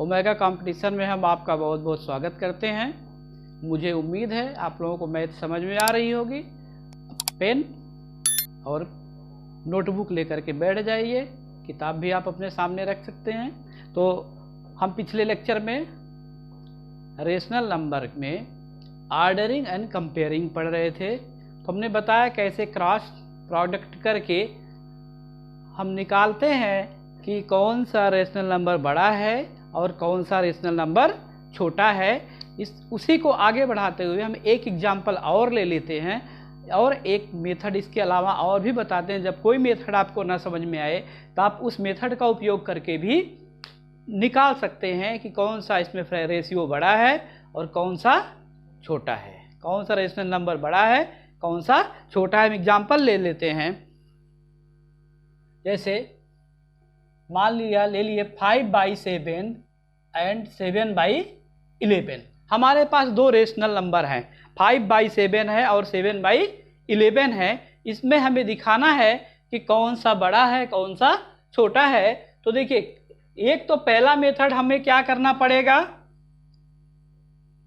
Omega competition में हम आपका बहुत बहुत स्वागत करते हैं। मुझे उम्मीद है आप लोगों को मैथ समझ में आ रही होगी। पेन और नोटबुक लेकर के बैठ जाइए, किताब भी आप अपने सामने रख सकते हैं। तो हम पिछले लेक्चर में रेशनल नंबर में ऑर्डरिंग एंड कंपेयरिंग पढ़ रहे थे। तो हमने बताया कैसे क्रॉस प्रोडक्ट करके हम निकालते हैं कि कौन सा रेशनल नंबर बड़ा है और कौन सा रेशनल नंबर छोटा है। उसी को आगे बढ़ाते हुए हम एक एग्जाम्पल और ले लेते हैं और एक मेथड इसके अलावा और भी बताते हैं। जब कोई मेथड आपको ना समझ में आए तो आप उस मेथड का उपयोग करके भी निकाल सकते हैं कि कौन सा इसमें रेशियो बड़ा है और कौन सा छोटा है, कौन सा रेशनल नंबर बड़ा है, कौन सा छोटा है। हम एग्जाम्पल ले लेते हैं। जैसे मान लिया ले लिए 5/7 एंड 7/11। हमारे पास दो रेशनल नंबर हैं, 5/7 है और 7/11 है। इसमें हमें दिखाना है कि कौन सा बड़ा है कौन सा छोटा है। तो देखिए, एक तो पहला मेथड हमें क्या करना पड़ेगा।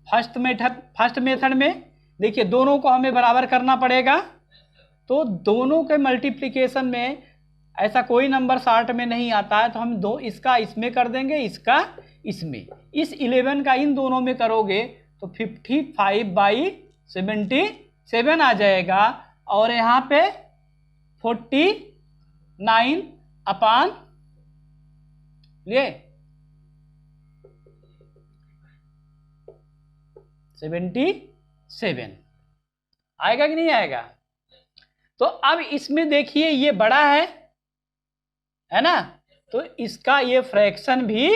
फर्स्ट मेथड में देखिए दोनों को हमें बराबर करना पड़ेगा। तो दोनों के मल्टीप्लिकेशन में ऐसा कोई नंबर शॉर्ट में नहीं आता है, तो हम दो इसका इसमें कर देंगे, इसका इसमें। इस 11 का इन दोनों में करोगे तो 55/77 आ जाएगा और यहाँ पे 49 अपान 77 आएगा कि नहीं आएगा। तो अब इसमें देखिए ये बड़ा है ना, तो इसका ये फ्रैक्शन भी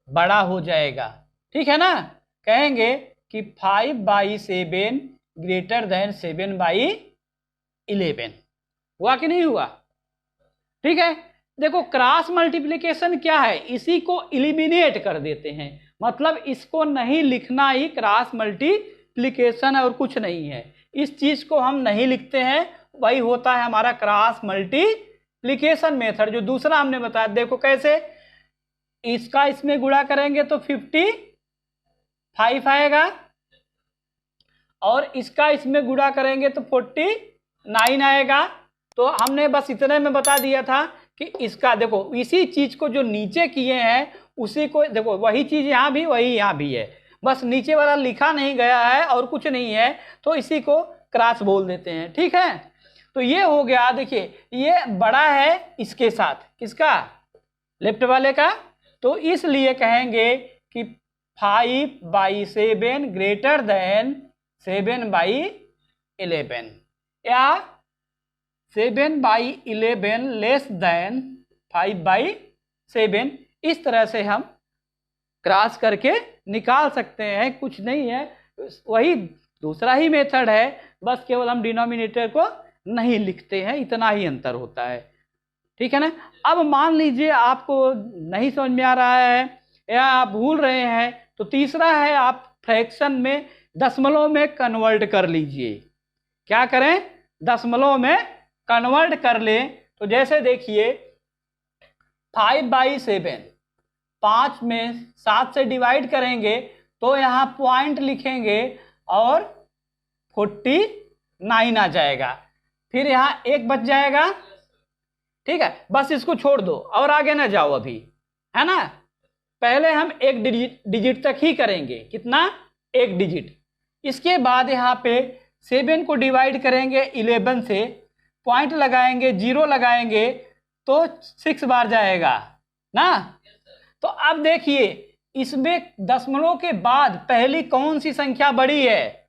बड़ा हो जाएगा। ठीक है ना। कहेंगे कि 5/7 ग्रेटर देन 7/11। हुआ कि नहीं हुआ। ठीक है। देखो क्रॉस मल्टीप्लिकेशन क्या है, इसी को एलिमिनेट कर देते हैं। मतलब इसको नहीं लिखना ही क्रॉस मल्टीप्लिकेशन है और कुछ नहीं है। इस चीज को हम नहीं लिखते हैं, वही होता है हमारा क्रॉस मल्टीप्लिकेशन मेथड। जो दूसरा हमने बताया, देखो कैसे, इसका इसमें गुणा करेंगे तो 55 आएगा और इसका इसमें गुणा करेंगे तो 49 आएगा। तो हमने बस इतने में बता दिया था कि इसका देखो इसी चीज को जो नीचे किए हैं उसी को देखो, वही चीज यहाँ भी वही यहाँ भी है, बस नीचे वाला लिखा नहीं गया है और कुछ नहीं है, तो इसी को क्रॉस बोल देते हैं। ठीक है। तो ये हो गया। देखिए ये बड़ा है इसके साथ, किसका, लेफ्ट वाले का, तो इसलिए कहेंगे कि 5/7 ग्रेटर देन 7/11 या 7/11 लेस देन 5/7। इस तरह से हम क्रॉस करके निकाल सकते हैं। कुछ नहीं है, वही दूसरा ही मेथड है, बस केवल हम डिनोमिनेटर को नहीं लिखते हैं, इतना ही अंतर होता है। ठीक है ना। अब मान लीजिए आपको नहीं समझ में आ रहा है या आप भूल रहे हैं, तो तीसरा है आप फ्रैक्शन में दशमलव में कन्वर्ट कर लीजिए। क्या करें, दशमलव में कन्वर्ट कर लें। तो जैसे देखिए 5/7 5 में 7 से डिवाइड करेंगे तो यहाँ पॉइंट लिखेंगे और 49 आ जाएगा। फिर यहाँ एक बच जाएगा। ठीक है, बस इसको छोड़ दो और आगे ना जाओ अभी, है ना। पहले हम एक डिजिट तक ही करेंगे। कितना, एक डिजिट। इसके बाद यहाँ पे 7 को डिवाइड करेंगे 11 से, पॉइंट लगाएंगे, 0 लगाएंगे तो 6 बार जाएगा ना। तो अब देखिए इसमें दशमलव के बाद पहली कौन सी संख्या बड़ी है,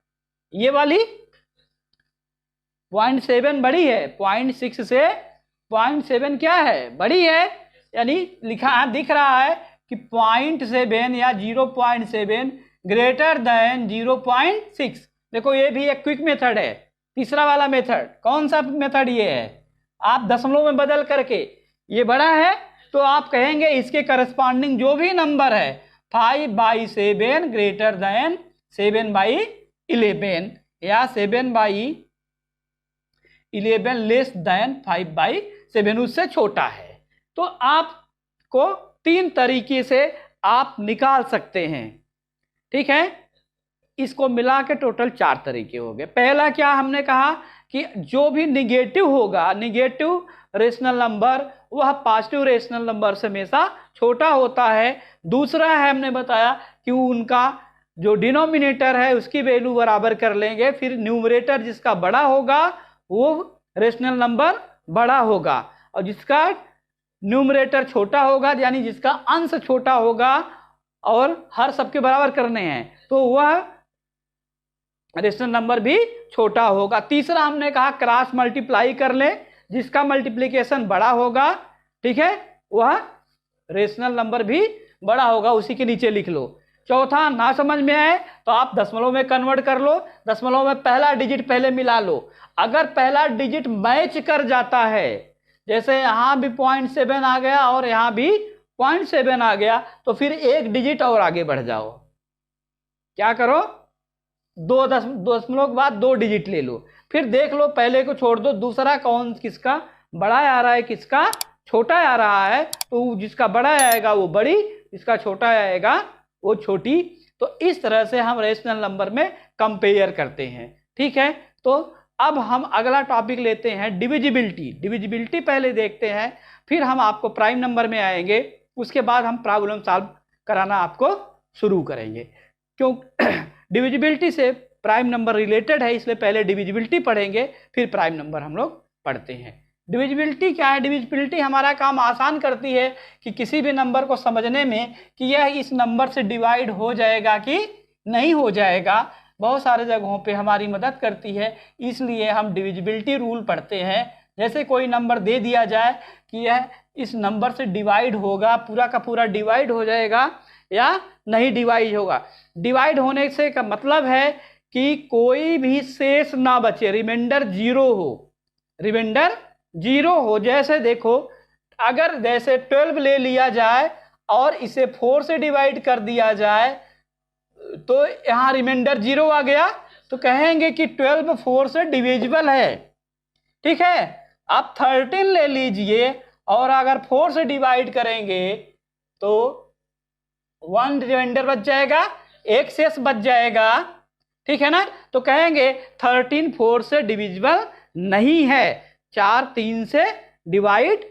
ये वाली 0.7 बड़ी है। 0.6 से 0.7 क्या है, बड़ी है। यानी लिखा दिख रहा है कि 0.7 या 0.7 ग्रेटर देन 0.6। देखो ये भी एक क्विक मेथड है। तीसरा वाला मेथड कौन सा मेथड, ये है आप दशमलव में बदल करके, ये बड़ा है तो आप कहेंगे इसके करस्पॉन्डिंग जो भी नंबर है 5/7 ग्रेटर देन 7/11 या 7/11 लेस देन 5/7, उससे छोटा है। तो आपको 3 तरीके से आप निकाल सकते हैं। ठीक है, इसको मिला के टोटल 4 तरीके हो गए। पहला क्या हमने कहा कि जो भी निगेटिव होगा, निगेटिव रेशनल नंबर, वह पॉजिटिव रेशनल नंबर से हमेशा छोटा होता है। दूसरा है हमने बताया कि उनका जो डिनोमिनेटर है उसकी वैल्यू बराबर कर लेंगे, फिर न्यूमरेटर जिसका बड़ा होगा वो रेशनल नंबर बड़ा होगा, और जिसका न्यूमरेटर छोटा होगा यानी जिसका अंश छोटा होगा और हर सबके बराबर करने हैं तो वह रेशनल नंबर भी छोटा होगा। तीसरा हमने कहा क्रॉस मल्टीप्लाई कर ले, जिसका मल्टीप्लिकेशन बड़ा होगा, ठीक है, वह रेशनल नंबर भी बड़ा होगा, उसी के नीचे लिख लो। चौथा, ना समझ में आए तो आप दशमलव में कन्वर्ट कर लो, दशमलव में पहला डिजिट पहले मिला लो। अगर पहला डिजिट मैच कर जाता है, जैसे यहां भी 0.7 आ गया और यहां भी 0.7 आ गया, तो फिर एक डिजिट और आगे बढ़ जाओ। क्या करो, दो दशमलव के बाद 2 डिजिट ले लो, फिर देख लो पहले को छोड़ दो, दूसरा कौन किसका बड़ा आ रहा है किसका छोटा आ रहा है, तो जिसका बड़ा आएगा वो बड़ी, जिसका छोटा आएगा वो छोटी। तो इस तरह से हम रेशनल नंबर में कंपेयर करते हैं। ठीक है, तो अब हम अगला टॉपिक लेते हैं डिविजिबिलिटी। डिविजिबिलिटी पहले देखते हैं, फिर हम आपको प्राइम नंबर में आएंगे, उसके बाद हम प्रॉब्लम सॉल्व कराना आपको शुरू करेंगे। क्यों डिविजिबिलिटी से प्राइम नंबर रिलेटेड है, इसलिए पहले डिविजिबिलिटी पढ़ेंगे फिर प्राइम नंबर हम लोग पढ़ते हैं। डिविजिबिलिटी क्या है? डिविजिबिलिटी हमारा काम आसान करती है कि किसी भी नंबर को समझने में कि यह इस नंबर से डिवाइड हो जाएगा कि नहीं हो जाएगा, बहुत सारे जगहों पे हमारी मदद करती है, इसलिए हम डिविजिबिलिटी रूल पढ़ते हैं। जैसे कोई नंबर दे दिया जाए कि यह इस नंबर से डिवाइड होगा, पूरा का पूरा डिवाइड हो जाएगा या नहीं डिवाइड होगा। डिवाइड होने से का मतलब है कि कोई भी शेष ना बचे, रिमाइंडर 0 हो, रिमाइंडर 0 हो। जैसे देखो, अगर जैसे 12 ले लिया जाए और इसे 4 से डिवाइड कर दिया जाए तो यहां रिमाइंडर 0 आ गया, तो कहेंगे कि 12 4 से डिविजिबल है। ठीक है, आप 13 ले लीजिए और अगर 4 से डिवाइड करेंगे तो 1 रिमाइंडर बच जाएगा, एक शेष बच जाएगा। ठीक है ना, तो कहेंगे 13 4 से डिविजिबल नहीं है, 4 3 से डिवाइड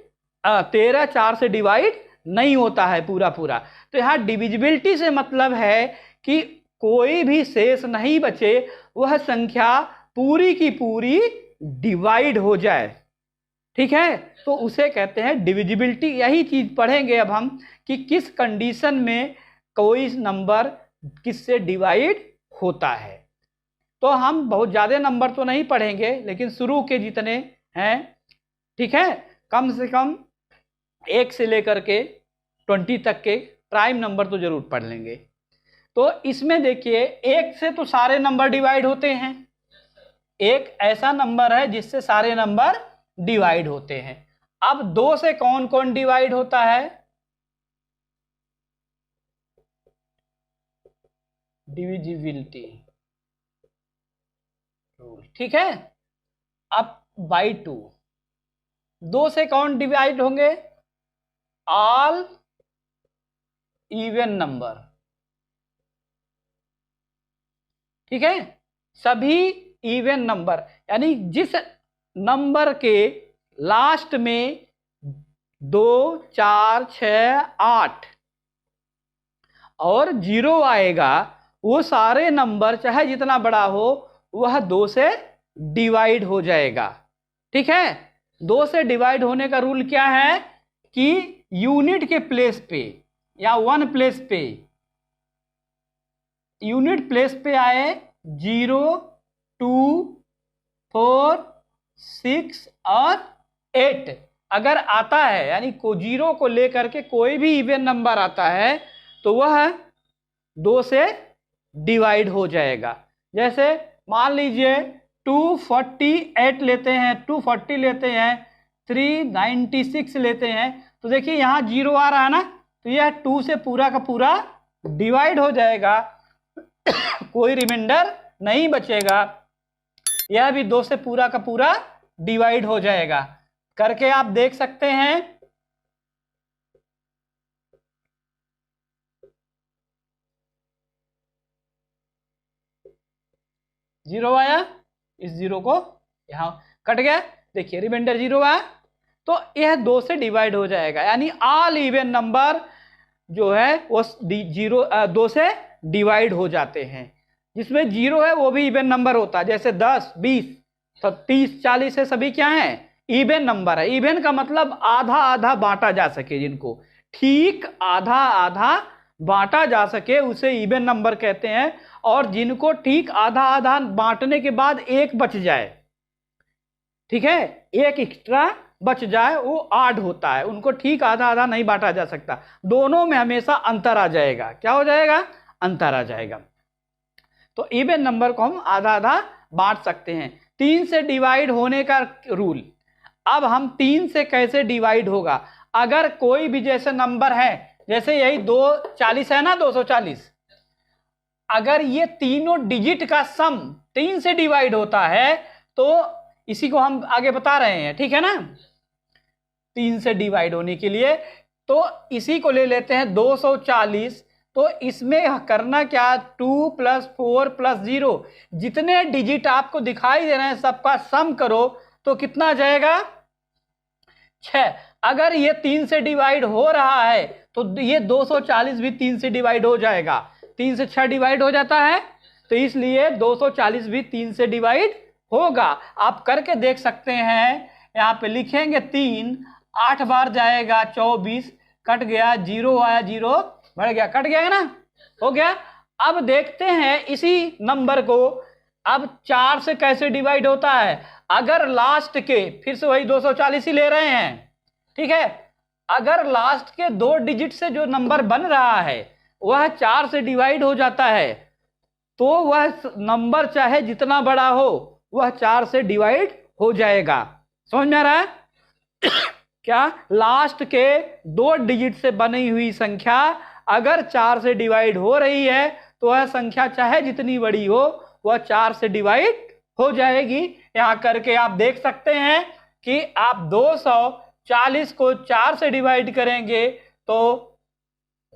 13 4 से डिवाइड नहीं होता है पूरा पूरा। तो यहाँ डिविजिबिलिटी से मतलब है कि कोई भी शेष नहीं बचे, वह संख्या पूरी की पूरी डिवाइड हो जाए। ठीक है, तो उसे कहते हैं डिविजिबिलिटी। यही चीज पढ़ेंगे अब हम कि किस कंडीशन में कोई नंबर किससे डिवाइड होता है। तो हम बहुत ज्यादा नंबर तो नहीं पढ़ेंगे, लेकिन शुरू के जितने हैं, ठीक है, कम से कम 1 से लेकर के 20 तक के प्राइम नंबर तो जरूर पढ़ लेंगे। तो इसमें देखिए, 1 से तो सारे नंबर डिवाइड होते हैं, एक ऐसा नंबर है जिससे सारे नंबर डिवाइड होते हैं। अब 2 से कौन कौन डिवाइड होता है? Divisibility rule. ठीक है, अब बाई 2, 2 से कौन डिवाइड होंगे? All even number. ठीक है, सभी इवन नंबर, यानी जिस नंबर के लास्ट में 2 4 6 8 और 0 आएगा, वो सारे नंबर चाहे जितना बड़ा हो वह 2 से डिवाइड हो जाएगा। ठीक है, 2 से डिवाइड होने का रूल क्या है कि यूनिट के प्लेस पे या 1 प्लेस पे, यूनिट प्लेस पे आए 0 2 4 6 और 8 अगर आता है, यानी को 0 को लेकर के कोई भी इवन नंबर आता है तो वह 2 से डिवाइड हो जाएगा। जैसे मान लीजिए 248 लेते हैं, 240 लेते हैं, 396 लेते हैं, तो देखिए यहाँ 0 आ रहा है ना, तो यह 2 से पूरा का पूरा डिवाइड हो जाएगा, कोई रिमाइंडर नहीं बचेगा। यह भी 2 से पूरा का पूरा डिवाइड हो जाएगा। करके आप देख सकते हैं। 0 आया, इस 0 को यहाँ कट गया, देखिए रिमाइंडर 0 आया, तो यह 2 से डिवाइड हो जाएगा, यानी ऑल इवन नंबर जो है वो 2 से डिवाइड हो जाते हैं। जिसमें 0 है वो भी इवन नंबर होता है, जैसे 10, 20, तो 30, 40 है, सभी क्या है, इवन नंबर है। इवन का मतलब आधा आधा बांटा जा सके, जिनको ठीक आधा आधा बांटा जा सके उसे इवन नंबर कहते हैं, और जिनको ठीक आधा आधा बांटने के बाद एक बच जाए, ठीक है, एक एक्स्ट्रा बच जाए, वो आड होता है, उनको ठीक आधा आधा नहीं बांटा जा सकता, दोनों में हमेशा अंतर आ जाएगा। क्या हो जाएगा, अंतर आ जाएगा। तो इवन नंबर को हम आधा आधा बांट सकते हैं। 3 से डिवाइड होने का रूल, अब हम 3 से कैसे डिवाइड होगा, अगर कोई भी जैसे नंबर है, जैसे यही 240 है ना, 240, अगर ये तीनों डिजिट का सम 3 से डिवाइड होता है, तो इसी को हम आगे बता रहे हैं, ठीक है ना, 3 से डिवाइड होने के लिए, तो इसी को ले लेते हैं 240, तो इसमें करना क्या, 2 + 4 + 0, जितने डिजिट आपको दिखाई दे रहे हैं सबका सम करो तो कितना आ जाएगा, 6। अगर ये 3 से डिवाइड हो रहा है तो ये 240 भी 3 से डिवाइड हो जाएगा, 3 से 6 डिवाइड हो जाता है, तो इसलिए 240 भी 3 से डिवाइड होगा। आप करके देख सकते हैं, यहाँ पे लिखेंगे 3, 8 बार जाएगा 24, कट गया, 0 आया, 0 बढ़ गया, कट गया है ना, हो गया। अब देखते हैं इसी नंबर को अब 4 से कैसे डिवाइड होता है। अगर लास्ट के, फिर से वही 240 ही ले रहे हैं, ठीक है, अगर लास्ट के 2 डिजिट से जो नंबर बन रहा है वह 4 से डिवाइड हो जाता है, तो वह नंबर चाहे जितना बड़ा हो वह 4 से डिवाइड हो जाएगा। समझ में आ रहा है? क्या, लास्ट के 2 डिजिट से बनी हुई संख्या अगर 4 से डिवाइड हो रही है तो वह संख्या चाहे जितनी बड़ी हो वह 4 से डिवाइड हो जाएगी। यहां करके आप देख सकते हैं कि आप 240 को 4 से डिवाइड करेंगे तो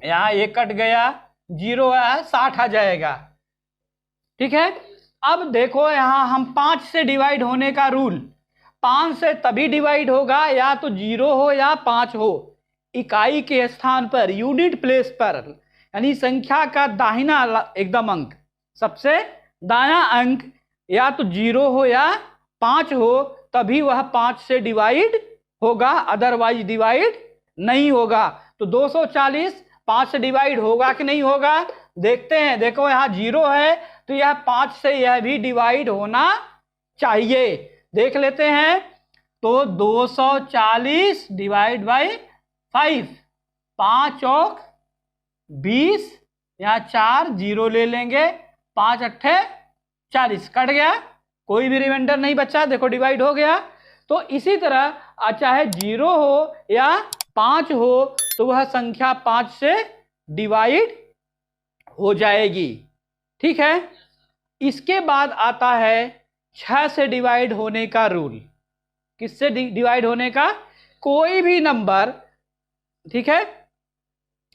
यहां 1 कट गया, 0 है, 60 आ जाएगा, ठीक है। अब देखो यहां हम 5 से डिवाइड होने का रूल, 5 से तभी डिवाइड होगा या तो 0 हो या 5 हो, इकाई के स्थान पर, यूनिट प्लेस पर, यानी संख्या का दाहिना एकदम अंक, सबसे दायां अंक या तो 0 हो या 5 हो, तभी वह 5 से डिवाइड होगा, अदरवाइज डिवाइड नहीं होगा। तो 240 5 से डिवाइड होगा कि नहीं होगा, देखते हैं। देखो यहाँ 0 है तो यह 5 से यह भी डिवाइड होना चाहिए, देख लेते हैं। तो 240 डिवाइड बाई 5, 5 और 20, यहाँ 4 0 ले लेंगे, 5 अट्ठे 40, कट गया, कोई भी रिमाइंडर नहीं बचा, देखो डिवाइड हो गया। तो इसी तरह चाहे 0 हो या 5 हो तो वह संख्या 5 से डिवाइड हो जाएगी, ठीक है। इसके बाद आता है 6 से डिवाइड होने का रूल। किससे डिवाइड होने का, कोई भी नंबर, ठीक है,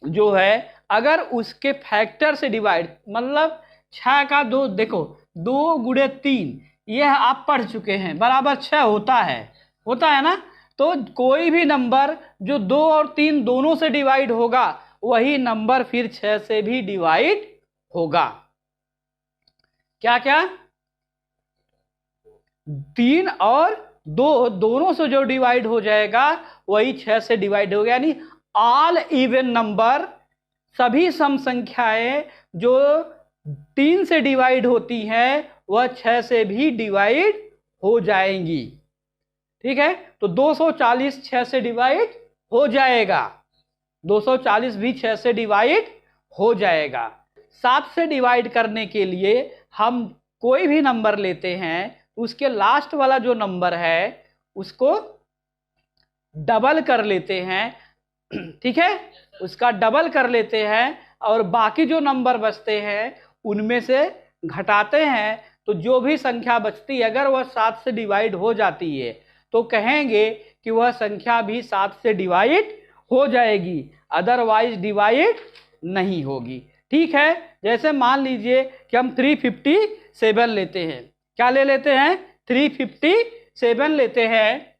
जो है अगर उसके फैक्टर से डिवाइड, मतलब 6 का 2, देखो 2 गुणे 3, यह आप पढ़ चुके हैं, बराबर 6 होता है ना। तो कोई भी नंबर जो 2 और 3 दोनों से डिवाइड होगा वही नंबर फिर 6 से भी डिवाइड होगा। क्या क्या, 3 और 2 दोनों से जो डिवाइड हो जाएगा वही 6 से डिवाइड होगा, यानी ऑल इवन नंबर, सभी सम संख्याएं जो 3 से डिवाइड होती हैं वह 6 से भी डिवाइड हो जाएंगी, ठीक है। तो 240 6 से डिवाइड हो जाएगा, 240 भी 6 से डिवाइड हो जाएगा। 7 से डिवाइड करने के लिए हम कोई भी नंबर लेते हैं, उसके लास्ट वाला जो नंबर है उसको डबल कर लेते हैं, ठीक है, उसका डबल कर लेते हैं और बाकी जो नंबर बचते हैं उनमें से घटाते हैं। तो जो भी संख्या बचती है अगर वह 7 से डिवाइड हो जाती है तो कहेंगे कि वह संख्या भी 7 से डिवाइड हो जाएगी, अदरवाइज डिवाइड नहीं होगी। ठीक है, जैसे मान लीजिए कि हम 357 लेते हैं, क्या ले लेते हैं, 357 लेते हैं,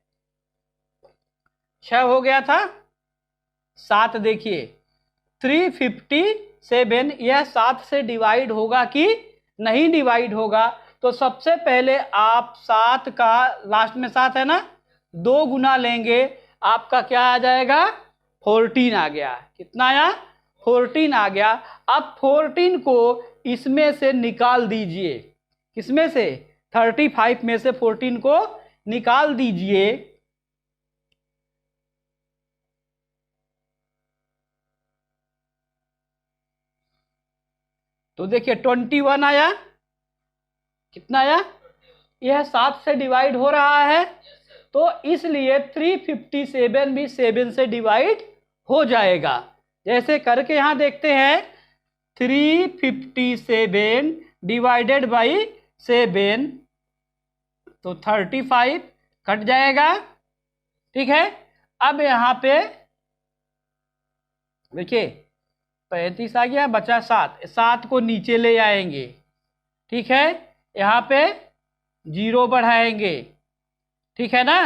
6 हो गया था, 7 देखिए 357 यह 7 से डिवाइड होगा कि नहीं डिवाइड होगा। तो सबसे पहले आप 7 का, लास्ट में 7 है ना, 2 गुना लेंगे, आपका क्या आ जाएगा, 14 आ गया। कितना आया, 14 आ गया। अब 14 को इसमें से निकाल दीजिए, किसमें से, 35 में से 14 को निकाल दीजिए। तो देखिए 21 आया, कितना आया, यह 7 से डिवाइड हो रहा है, तो इसलिए 357 भी 7 से डिवाइड हो जाएगा। जैसे करके यहां देखते हैं, 357 डिवाइडेड बाई 7, तो 35 कट जाएगा। ठीक है, अब यहां पे देखिए 35 आ गया, बचा 7, 7 को नीचे ले आएंगे। ठीक है, यहां पे 0 बढ़ाएंगे, ठीक है ना,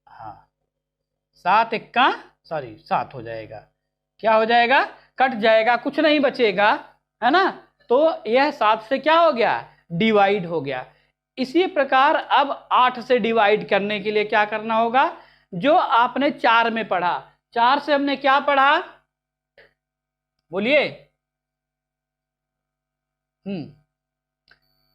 हाँ 7 हो जाएगा, क्या हो जाएगा, कट जाएगा, कुछ नहीं बचेगा, है ना। तो यह 7 से क्या हो गया, डिवाइड हो गया। इसी प्रकार अब 8 से डिवाइड करने के लिए क्या करना होगा, जो आपने 4 में पढ़ा, 4 से हमने क्या पढ़ा, बोलिए,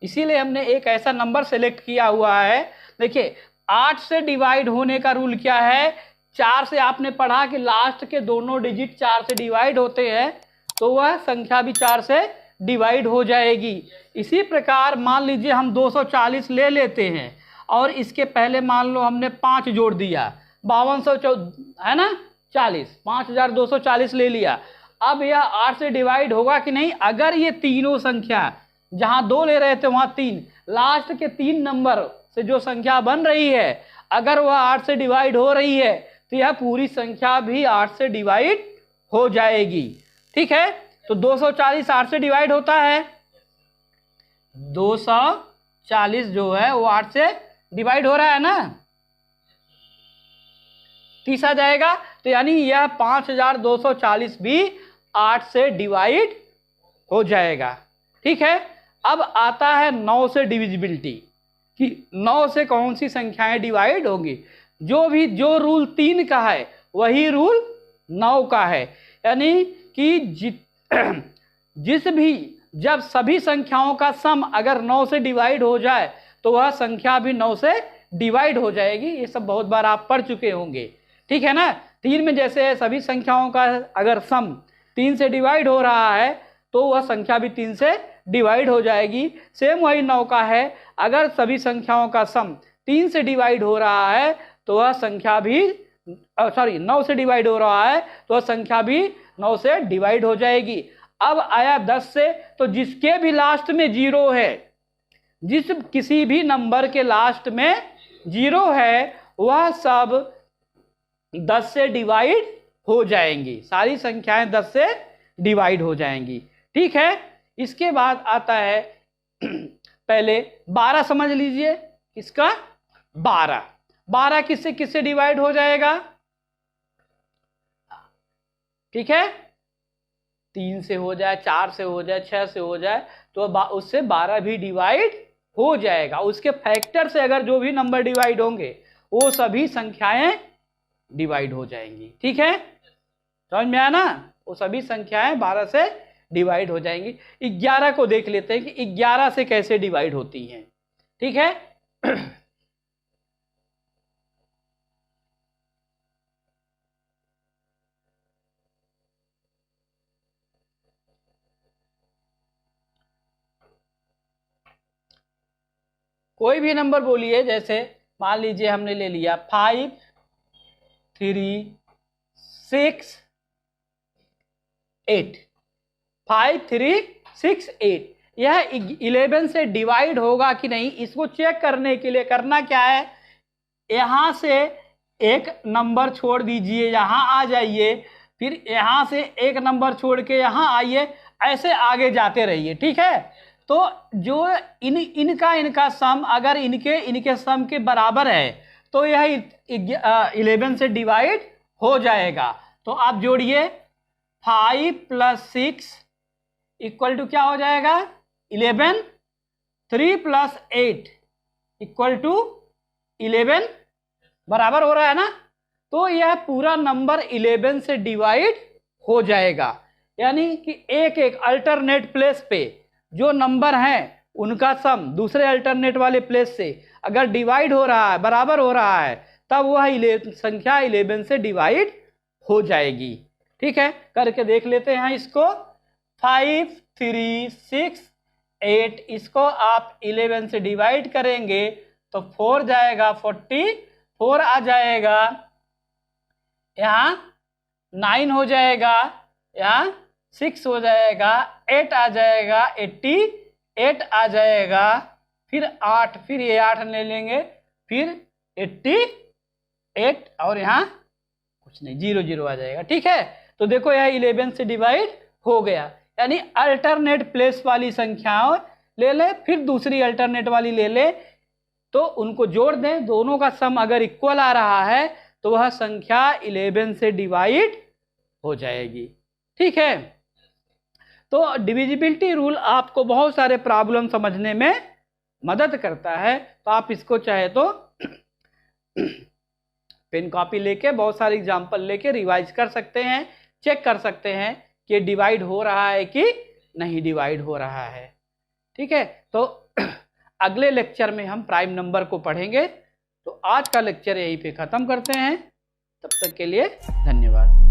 इसीलिए हमने एक ऐसा नंबर सेलेक्ट किया हुआ है। देखिए 8 से डिवाइड होने का रूल क्या है, 4 से आपने पढ़ा कि लास्ट के दोनों डिजिट 4 से डिवाइड होते हैं, तो वह संख्या भी 4 से डिवाइड हो जाएगी। इसी प्रकार मान लीजिए हम 240 ले लेते हैं और इसके पहले मान लो हमने 5 जोड़ दिया, 5214 है ना, 40, 5240 ले लिया। अब यह 8 से डिवाइड होगा कि नहीं, अगर ये तीनों संख्या, जहां 2 ले रहे थे वहां 3, लास्ट के 3 नंबर से जो संख्या बन रही है, अगर वह 8 से डिवाइड हो रही है, तो यह पूरी संख्या भी 8 से डिवाइड हो जाएगी। ठीक है, तो 240 8 से डिवाइड होता है, 240 जो है वो 8 से डिवाइड हो रहा है ना, 30 आ जाएगा। तो यानी यह 5240 भी 8 से डिवाइड हो जाएगा। ठीक है, अब आता है 9 से डिविजिबिलिटी, कि 9 से कौन सी संख्याएं डिवाइड होंगी। जो रूल 3 का है वही रूल 9 का है, यानी कि जब सभी संख्याओं का सम अगर 9 से डिवाइड हो जाए तो वह संख्या भी 9 से डिवाइड हो जाएगी। ये सब बहुत बार आप पढ़ चुके होंगे, ठीक है ना। 3 में जैसे सभी संख्याओं का अगर सम 3 से डिवाइड हो रहा है तो वह संख्या भी 3 से डिवाइड हो जाएगी। सेम वही 9 का है, अगर सभी संख्याओं का सम 3 से डिवाइड हो रहा है तो वह संख्या भी 9 से डिवाइड हो रहा है तो वह संख्या भी 9 से डिवाइड हो जाएगी। अब आया 10 से, तो जिसके भी लास्ट में 0 है, जिस किसी भी नंबर के लास्ट में 0 है, वह सब 10 से डिवाइड हो जाएंगी, सारी संख्याएं 10 से डिवाइड हो जाएंगी। ठीक है, इसके बाद आता है पहले 12 समझ लीजिए, किसका 12 किससे किससे डिवाइड हो जाएगा, ठीक है, 3 से हो जाए, 4 से हो जाए, 6 से हो जाए, तो उससे 12 भी डिवाइड हो जाएगा। उसके फैक्टर से अगर जो भी नंबर डिवाइड होंगे वो सभी संख्याएं डिवाइड हो जाएंगी। ठीक है, समझ में आया ना, वो सभी संख्याएं 12 से डिवाइड हो जाएंगी। 11 को देख लेते हैं कि 11 से कैसे डिवाइड होती हैं। ठीक है, कोई भी नंबर बोलिए, जैसे मान लीजिए हमने ले लिया 5 3 6 8, 5 3 6 8, यह 11 से डिवाइड होगा कि नहीं, इसको चेक करने के लिए करना क्या है, यहां से एक नंबर छोड़ दीजिए, यहां आ जाइए, फिर यहाँ से एक नंबर छोड़ के यहाँ आइए, ऐसे आगे जाते रहिए, ठीक है। तो जो इनका सम अगर इनके सम के बराबर है तो यह 11 से डिवाइड हो जाएगा। तो आप जोड़िए 5 + 6 = क्या हो जाएगा 11, 3 + 8 = 11 बराबर हो रहा है ना। तो यह पूरा नंबर 11 से डिवाइड हो जाएगा, यानी कि एक एक अल्टरनेट प्लेस पे जो नंबर हैं उनका सम दूसरे अल्टरनेट वाले प्लेस से अगर डिवाइड हो रहा है, बराबर हो रहा है, तब वह संख्या 11 से डिवाइड हो जाएगी। ठीक है, करके देख लेते हैं इसको। 5, 3, 6, 8, इसको आप 11 से डिवाइड करेंगे तो 4 जाएगा, 44 आ जाएगा, यहाँ 9 हो जाएगा, यहाँ 6 हो जाएगा, 8 आ जाएगा, 88 आ जाएगा, फिर 8, फिर ये 8 ले लेंगे, फिर 88 और यहाँ कुछ नहीं, 0 0 आ जाएगा। ठीक है, तो देखो यह 11 से डिवाइड हो गया, यानी अल्टरनेट प्लेस वाली संख्याओं ले ले, फिर दूसरी अल्टरनेट वाली ले ले, तो उनको जोड़ दें, दोनों का सम अगर इक्वल आ रहा है तो वह संख्या 11 से डिवाइड हो जाएगी। ठीक है, तो डिविजिबिलिटी रूल आपको बहुत सारे प्रॉब्लम समझने में मदद करता है। तो आप इसको चाहे तो पेन कॉपी लेके बहुत सारे एग्जाम्पल लेके रिवाइज कर सकते हैं, चेक कर सकते हैं कि डिवाइड हो रहा है कि नहीं डिवाइड हो रहा है। ठीक है, तो अगले लेक्चर में हम प्राइम नंबर को पढ़ेंगे। तो आज का लेक्चर यहीं पे ख़त्म करते हैं, तब तक के लिए धन्यवाद।